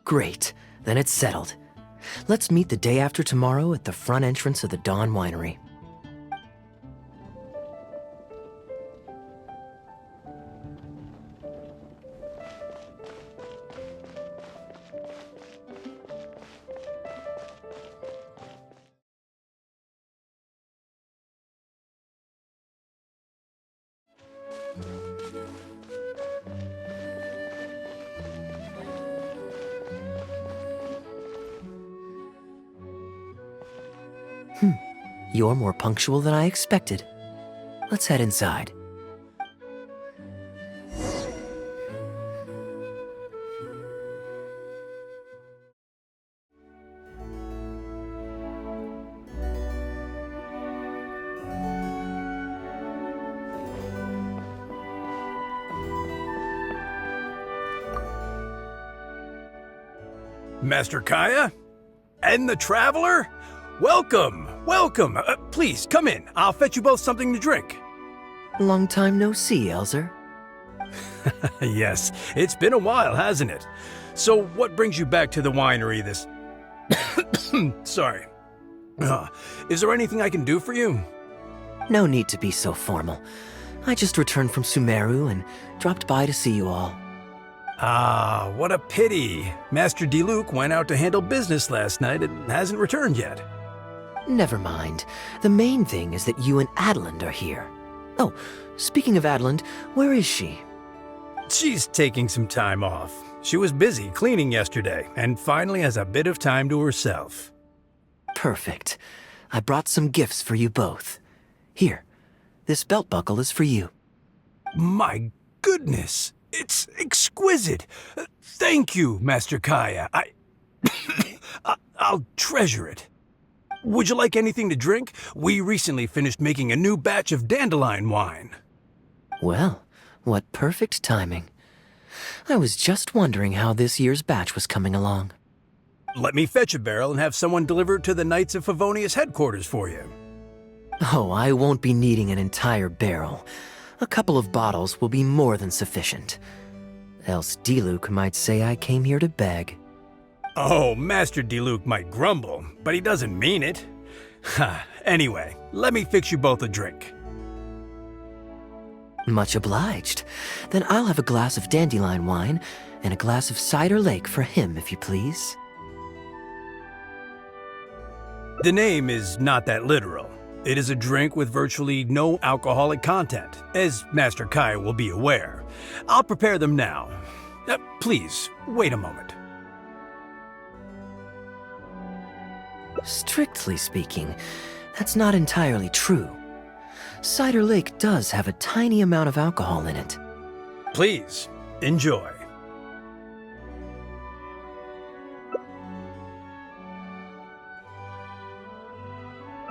Great, then it's settled. Let's meet the day after tomorrow at the front entrance of the Dawn Winery. You're more punctual than I expected. Let's head inside. Master Kaya? And the Traveler? Welcome, welcome. Please, come in. I'll fetch you both something to drink. Long time no see, Elzer. Yes, it's been a while, hasn't it? So what brings you back to the winery this... Sorry. Is there anything I can do for you? No need to be so formal. I just returned from Sumeru and dropped by to see you all. Ah, what a pity. Master Diluc went out to handle business last night and hasn't returned yet. Never mind. The main thing is that you and Adeland are here. Oh, speaking of Adeland, where is she? She's taking some time off. She was busy cleaning yesterday and finally has a bit of time to herself. Perfect. I brought some gifts for you both. Here, this belt buckle is for you. My goodness, it's exquisite. Thank you, Master Kaya. I'll treasure it. Would you like anything to drink? We recently finished making a new batch of dandelion wine. Well, what perfect timing. I was just wondering how this year's batch was coming along. Let me fetch a barrel and have someone deliver it to the Knights of Favonius headquarters for you. Oh, I won't be needing an entire barrel. A couple of bottles will be more than sufficient. Else Diluc might say I came here to beg. Oh, Master Diluc might grumble, but he doesn't mean it. Anyway, let me fix you both a drink. Much obliged. Then I'll have a glass of dandelion wine and a glass of cider lake for him, if you please. The name is not that literal. It is a drink with virtually no alcoholic content, as Master Kaya will be aware. I'll prepare them now. Please, wait a moment. Strictly speaking, that's not entirely true. Cider Lake does have a tiny amount of alcohol in it. Please, enjoy.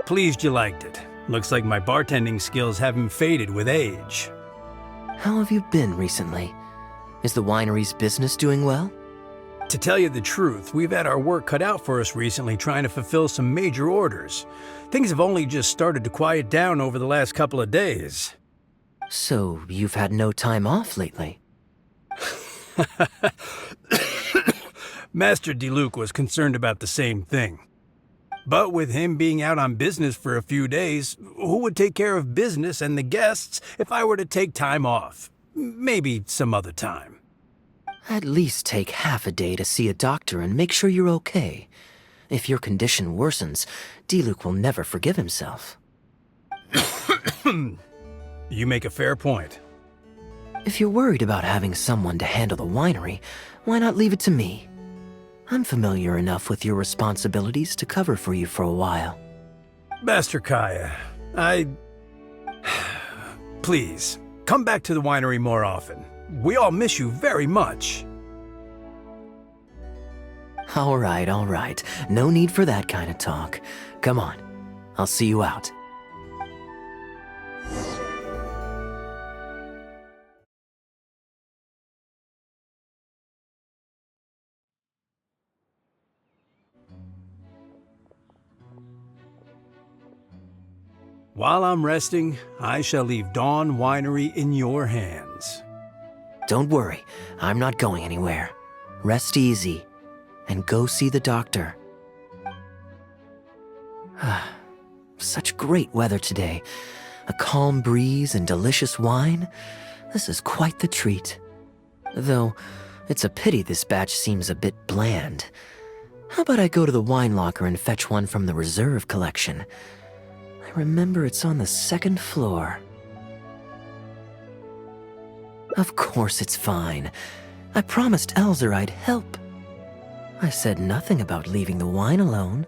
Pleased you liked it. Looks like my bartending skills haven't faded with age. How have you been recently? Is the winery's business doing well? To tell you the truth, we've had our work cut out for us recently trying to fulfill some major orders. Things have only just started to quiet down over the last couple of days. So, you've had no time off lately? Master Diluc was concerned about the same thing. But with him being out on business for a few days, who would take care of business and the guests if I were to take time off? Maybe some other time. At least take half a day to see a doctor and make sure you're okay. If your condition worsens, Diluc will never forgive himself. You make a fair point. If you're worried about having someone to handle the winery, why not leave it to me? I'm familiar enough with your responsibilities to cover for you for a while. Master Kaya, Please, come back to the winery more often. We all miss you very much. All right. No need for that kind of talk. Come on, I'll see you out. While I'm resting, I shall leave Dawn Winery in your hands. Don't worry, I'm not going anywhere. Rest easy. and go see the doctor. Such great weather today. A calm breeze and delicious wine. This is quite the treat. Though, it's a pity this batch seems a bit bland. How about I go to the wine locker and fetch one from the reserve collection? I remember it's on the 2nd floor. Of course it's fine. I promised Elzer I'd help. I said nothing about leaving the wine alone.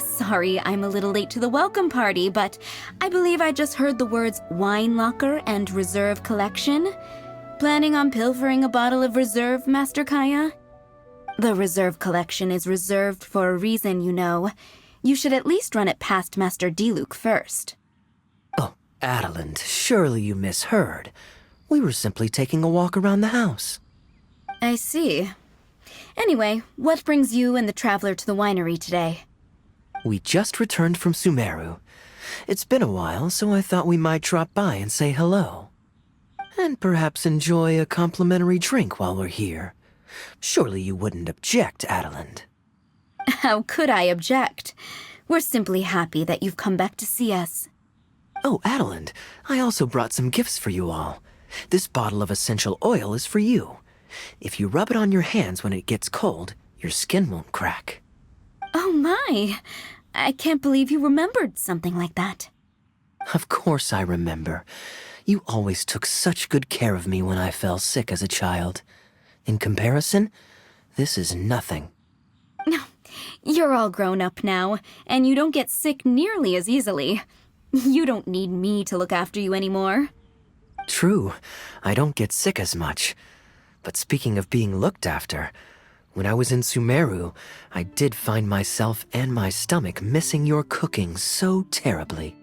Sorry, I'm a little late to the welcome party, but I believe I just heard the words wine locker and reserve collection. Planning on pilfering a bottle of reserve, Master Kaya? The reserve collection is reserved for a reason, you know. You should at least run it past Master Diluc first. Oh, Adeland, surely you misheard. We were simply taking a walk around the house. I see. Anyway, what brings you and the traveler to the winery today? We just returned from Sumeru. It's been a while, so I thought we might drop by and say hello. And perhaps enjoy a complimentary drink while we're here. Surely you wouldn't object, Adeland. How could I object? We're simply happy that you've come back to see us. Oh, Adeland, I also brought some gifts for you all. This bottle of essential oil is for you. If you rub it on your hands when it gets cold, your skin won't crack. Oh my! I can't believe you remembered something like that. Of course I remember. You always took such good care of me when I fell sick as a child. In comparison, this is nothing. You're all grown up now, and you don't get sick nearly as easily. You don't need me to look after you anymore. True, I don't get sick as much. But speaking of being looked after, when I was in Sumeru, I did find myself and my stomach missing your cooking so terribly.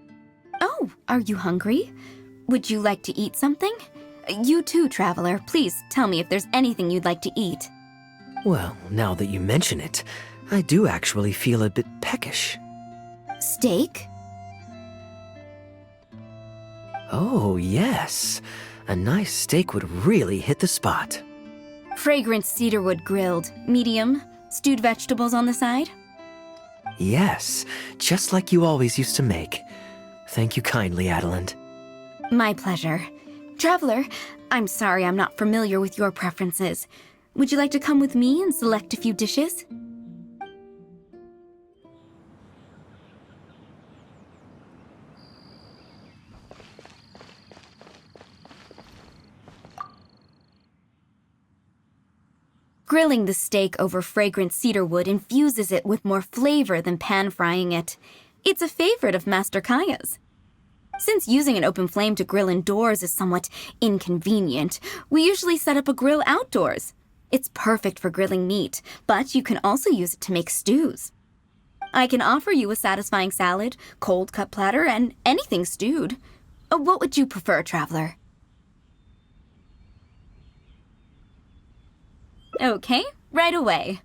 Oh, are you hungry? Would you like to eat something? You too, traveler. Please tell me if there's anything you'd like to eat. Well, now that you mention it, I do actually feel a bit peckish. Steak? Oh, yes. A nice steak would really hit the spot. Fragrant cedarwood grilled, medium, stewed vegetables on the side? Yes, just like you always used to make. Thank you kindly, Adeland. My pleasure. Traveler, I'm sorry I'm not familiar with your preferences. Would you like to come with me and select a few dishes? Grilling the steak over fragrant cedarwood infuses it with more flavor than pan-frying it. It's a favorite of Master Kaya's. Since using an open flame to grill indoors is somewhat inconvenient, we usually set up a grill outdoors. It's perfect for grilling meat, but you can also use it to make stews. I can offer you a satisfying salad, cold cut platter, and anything stewed. What would you prefer, traveler? Okay, right away.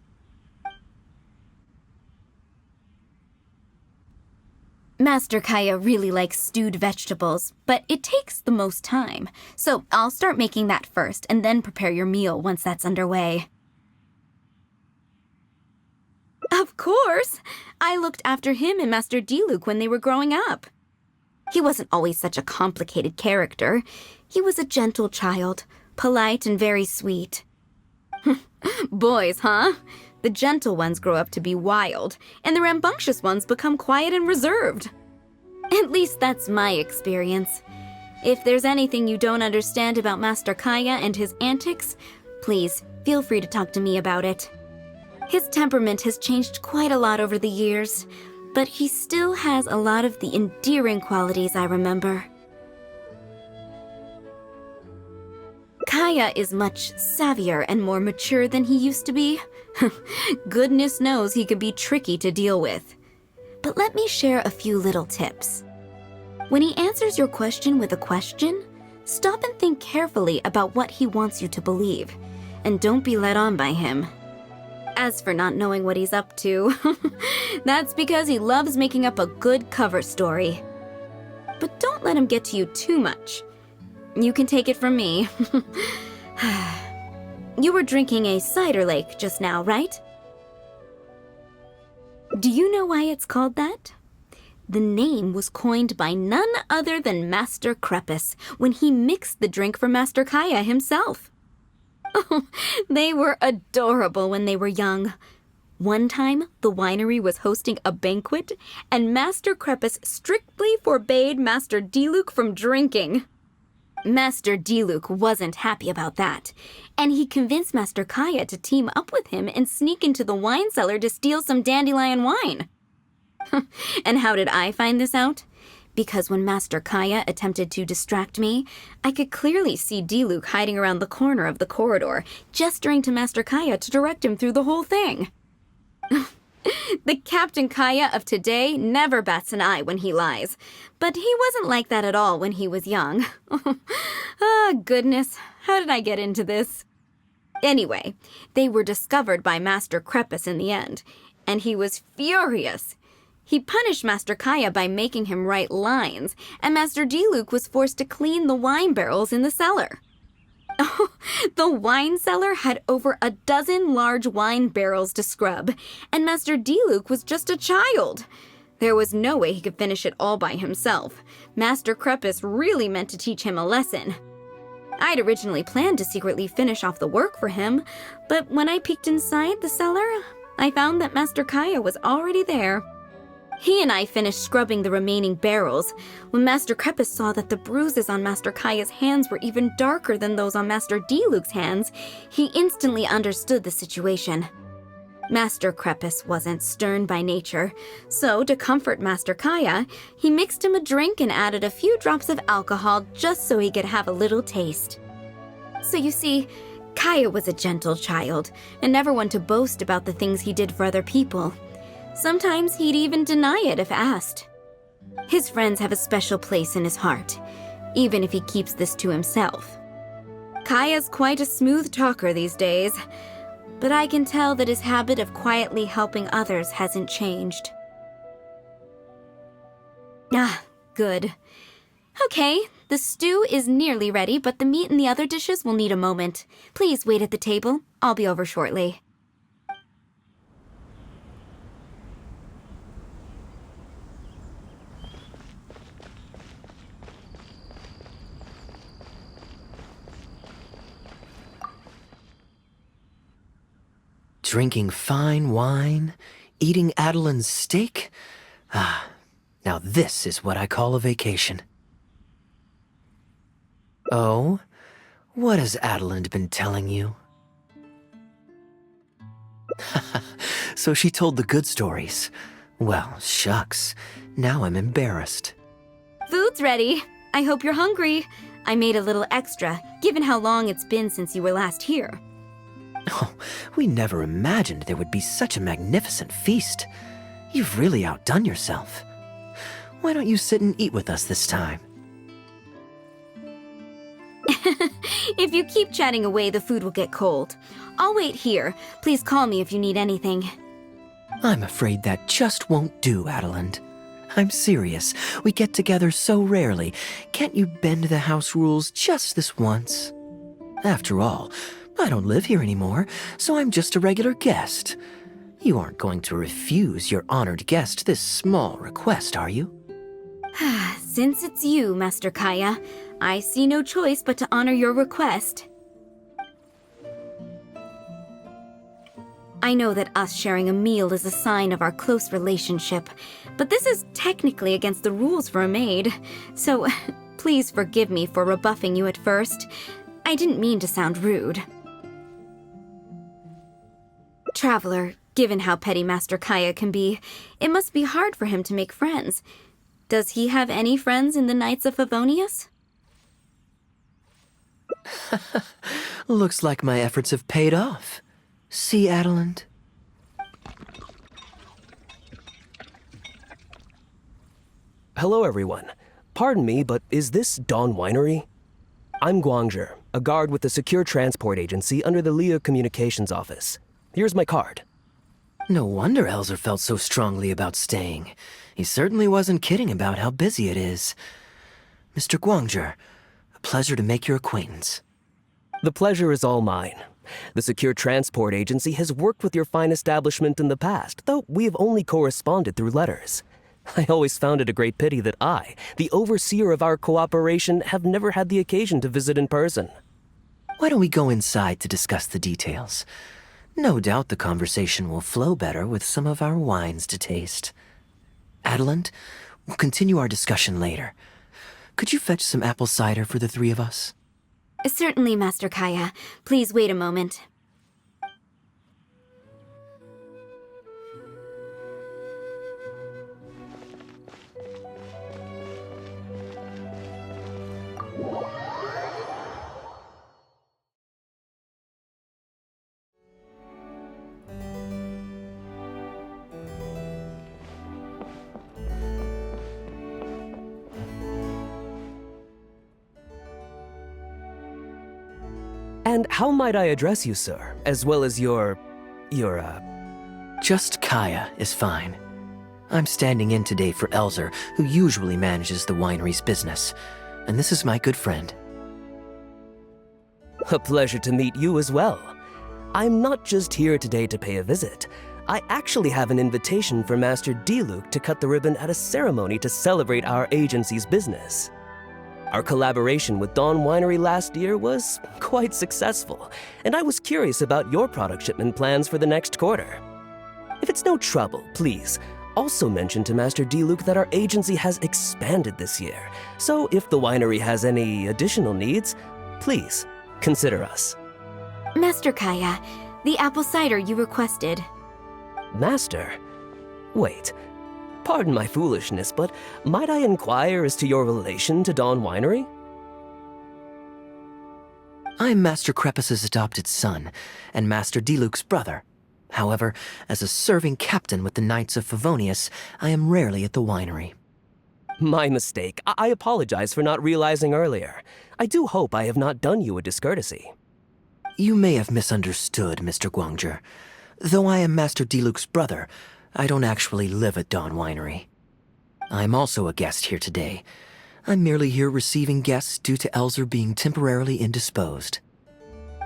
Master Kaya really likes stewed vegetables, but it takes the most time. So I'll start making that first and then prepare your meal once that's underway. Of course! I looked after him and Master Diluc when they were growing up. He wasn't always such a complicated character. He was a gentle child, polite and very sweet. Boys, huh? The gentle ones grow up to be wild, and the rambunctious ones become quiet and reserved. At least that's my experience. If there's anything you don't understand about Master Kaya and his antics, please feel free to talk to me about it. His temperament has changed quite a lot over the years, but he still has a lot of the endearing qualities I remember. Kaya is much savvier and more mature than he used to be. Goodness knows he could be tricky to deal with. But let me share a few little tips. When he answers your question with a question, stop and think carefully about what he wants you to believe, and don't be led on by him. As for not knowing what he's up to, that's because he loves making up a good cover story. But don't let him get to you too much. You can take it from me. You were drinking a cider lake just now, right? Do you know why it's called that? The name was coined by none other than Master Krepus when he mixed the drink for Master Kaya himself. Oh, they were adorable when they were young. One time, the winery was hosting a banquet, and Master Krepus strictly forbade Master Diluc from drinking. Master Diluc wasn't happy about that, and he convinced Master Kaya to team up with him and sneak into the wine cellar to steal some dandelion wine. And how did I find this out? Because when Master Kaya attempted to distract me, I could clearly see Diluc hiding around the corner of the corridor, gesturing to Master Kaya to direct him through the whole thing. The Captain Kaya of today never bats an eye when he lies, but he wasn't like that at all when he was young. Ah, goodness, how did I get into this? Anyway, they were discovered by Master Krepus in the end, and he was furious. He punished Master Kaya by making him write lines, and Master Diluc was forced to clean the wine barrels in the cellar. Oh, the wine cellar had over a dozen large wine barrels to scrub, and Master Diluc was just a child. There was no way he could finish it all by himself. Master Krepus really meant to teach him a lesson. I'd originally planned to secretly finish off the work for him, but when I peeked inside the cellar, I found that Master Kaya was already there. He and I finished scrubbing the remaining barrels when Master Krepus saw that the bruises on Master Kaya's hands were even darker than those on Master Diluc's hands. He instantly understood the situation. Master Krepus wasn't stern by nature, so to comfort Master Kaya, he mixed him a drink and added a few drops of alcohol just so he could have a little taste. So you see, Kaya was a gentle child and never one to boast about the things he did for other people. Sometimes he'd even deny it if asked. His friends have a special place in his heart, even if he keeps this to himself. Kaya's quite a smooth talker these days, but I can tell that his habit of quietly helping others hasn't changed. Ah, good. Okay, the stew is nearly ready, but the meat and the other dishes will need a moment. Please wait at the table. I'll be over shortly. Drinking fine wine, eating Adeline's steak. Ah, now this is what I call a vacation. Oh, what has Adeline been telling you? So she told the good stories. Well, shucks, now I'm embarrassed. Food's ready. I hope you're hungry. I made a little extra, given how long it's been since you were last here. Oh, we never imagined there would be such a magnificent feast. You've really outdone yourself. Why don't you sit and eat with us this time? If you keep chatting away, the food will get cold. I'll wait here. Please call me if you need anything. I'm afraid that just won't do, Adeline. I'm serious. We get together so rarely. Can't you bend the house rules just this once? After all, I don't live here anymore, so I'm just a regular guest. You aren't going to refuse your honored guest this small request, are you? Since it's you, Master Kaya, I see no choice but to honor your request. I know that us sharing a meal is a sign of our close relationship, but this is technically against the rules for a maid, so please forgive me for rebuffing you at first. I didn't mean to sound rude. Traveler, given how petty Master Kaya can be, it must be hard for him to make friends. Does he have any friends in the Knights of Favonius? Looks like my efforts have paid off. See, Adeline? Hello, everyone. Pardon me, but is this Dawn Winery? I'm Guangzhe, a guard with the Secure Transport Agency under the Leo Communications Office. Here's my card. No wonder Elzer felt so strongly about staying. He certainly wasn't kidding about how busy it is. Mr. Guangzhe, a pleasure to make your acquaintance. The pleasure is all mine. The Secure Transport Agency has worked with your fine establishment in the past, though we have only corresponded through letters. I always found it a great pity that I, the overseer of our cooperation, have never had the occasion to visit in person. Why don't we go inside to discuss the details? No doubt the conversation will flow better with some of our wines to taste. Adeline, we'll continue our discussion later. Could you fetch some apple cider for the three of us? Certainly, Master Kaya. Please wait a moment. And how might I address you, sir, as well as your, Just Kaya is fine. I'm standing in today for Elzer, who usually manages the winery's business. And this is my good friend. A pleasure to meet you as well. I'm not just here today to pay a visit. I actually have an invitation for Master Diluc to cut the ribbon at a ceremony to celebrate our agency's business. Our collaboration with Dawn Winery last year was quite successful, and I was curious about your product shipment plans for the next quarter. If it's no trouble, please, also mention to Master Diluc that our agency has expanded this year, so if the winery has any additional needs, please consider us. Master Kaya, the apple cider you requested. Master? Wait. Pardon my foolishness, but might I inquire as to your relation to Dawn Winery? I'm Master Krepus's adopted son, and Master Diluc's brother. However, as a serving captain with the Knights of Favonius, I am rarely at the winery. My mistake. I apologize for not realizing earlier. I do hope I have not done you a discourtesy. You may have misunderstood, Mr. Guangzhe. Though I am Master Diluc's brother, I don't actually live at Dawn Winery. I'm also a guest here today. I'm merely here receiving guests due to Elzer being temporarily indisposed.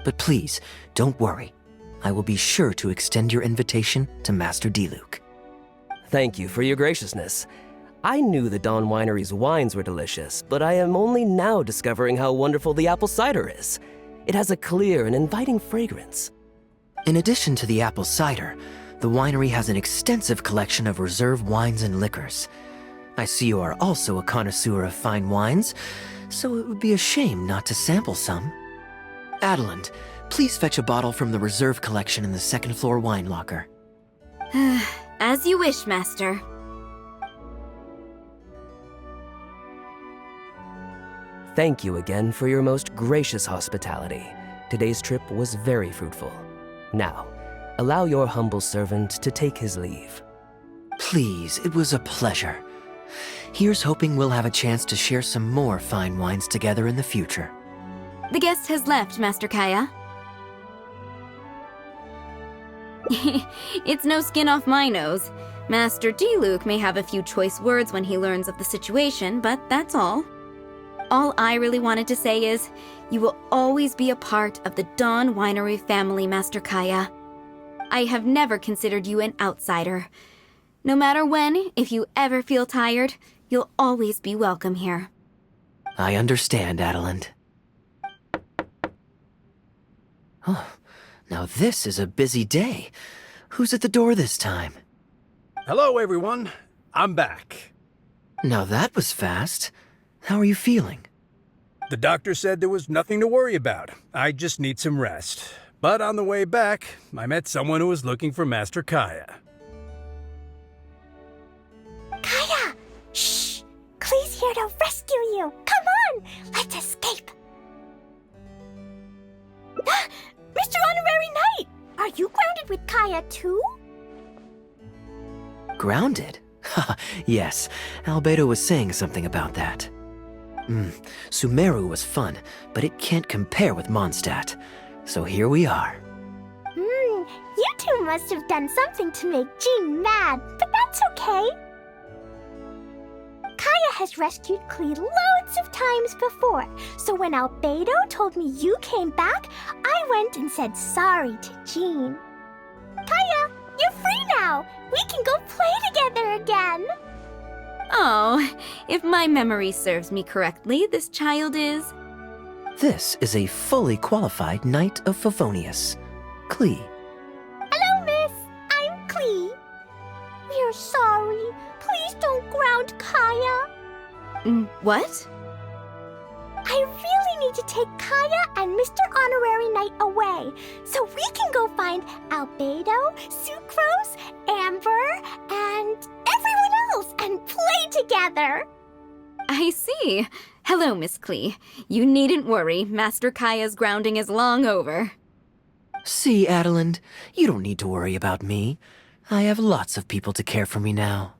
But please, don't worry. I will be sure to extend your invitation to Master Diluc. Thank you for your graciousness. I knew the Dawn Winery's wines were delicious, but I am only now discovering how wonderful the apple cider is. It has a clear and inviting fragrance. In addition to the apple cider, the winery has an extensive collection of reserve wines and liquors. I see you are also a connoisseur of fine wines, so it would be a shame not to sample some. Adeline, please fetch a bottle from the reserve collection in the second floor wine locker. As you wish, Master. Thank you again for your most gracious hospitality. Today's trip was very fruitful. Now, allow your humble servant to take his leave. Please, it was a pleasure. Here's hoping we'll have a chance to share some more fine wines together in the future. The guest has left, Master Kaya. It's no skin off my nose. Master Diluc may have a few choice words when he learns of the situation, but that's all. All I really wanted to say is, you will always be a part of the Dawn Winery family, Master Kaya. I have never considered you an outsider. No matter when, if you ever feel tired, you'll always be welcome here. I understand, Adeline. Oh, now this is a busy day. Who's at the door this time? Hello, everyone. I'm back. Now that was fast. How are you feeling? The doctor said there was nothing to worry about. I just need some rest. But on the way back, I met someone who was looking for Master Kaya. Kaya! Shh! Klee's here to rescue you! Come on! Let's escape! Mr. Honorary Knight! Are you grounded with Kaya too? Grounded? Yes, Albedo was saying something about that. Sumeru was fun, but it can't compare with Mondstadt. So here we are. You two must have done something to make Jean mad, but that's okay. Kaya Kaya has rescued Klee loads of times before, so when Albedo told me you came back, I went and said sorry to Jean. Kaya, you're free now! We can go play together again! Oh, if my memory serves me correctly, this child is... This is a fully qualified Knight of Favonius, Klee. Hello, miss. I'm Klee. We're sorry. Please don't ground Kaya. What? I really need to take Kaya and Mr. Honorary Knight away so we can go find Albedo, Sucrose, Amber, and everyone else and play together. I see. Hello, Miss Klee. You needn't worry. Master Kaya's grounding is long over. See, Adeline, you don't need to worry about me. I have lots of people to care for me now.